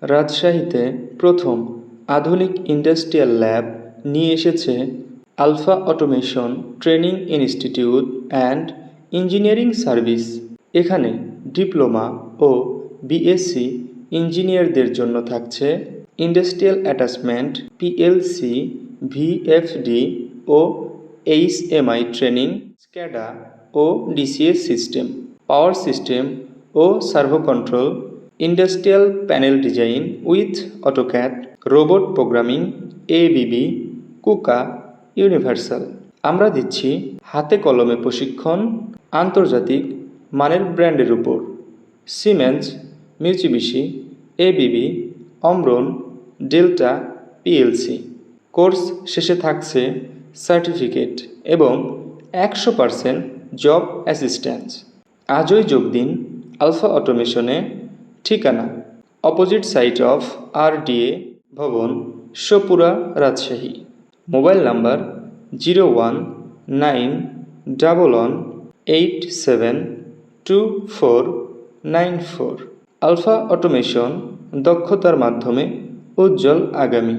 রাজশাহীতে প্রথম আধুনিক ইন্ডাস্ট্রিয়াল ল্যাব নিয়ে এসেছে Alpha automation training institute and engineering service. এখানে ডিপ্লোমা ও বিএসসি ইঞ্জিনিয়ারদের জন্য থাকছে ইন্ডাস্ট্রিয়াল অ্যাটাচমেন্ট, পিএলসি, ভিএফডি ও এইচএমআই ট্রেনিং, স্ক্যাডা ও ডিসিএস সিস্টেম, পাওয়ার সিস্টেম ও servo control, industrial panel design with AutoCAD, robot programming, ABB, KUKA, Universal. আমরা দিচ্ছি হাতে কলমে প্রশিক্ষণ আন্তর্জাতিক মানের ব্র্যান্ডের উপর। Siemens, Mitsubishi, ABB, Omron, Delta, PLC. Course শেষে থাকছে সার্টিফিকেট এবং 100% জব অ্যাসিস্ট্যান্স। আজই যোগ দিন আলফা অটোমেশনে। ঠিকানা opposite side of RDA Bhaban, Shopura, Rajshahi. Mobile number 01911872494। Alpha automation, দক্ষতার মাধ্যমে উজ্জ্বল আগামী।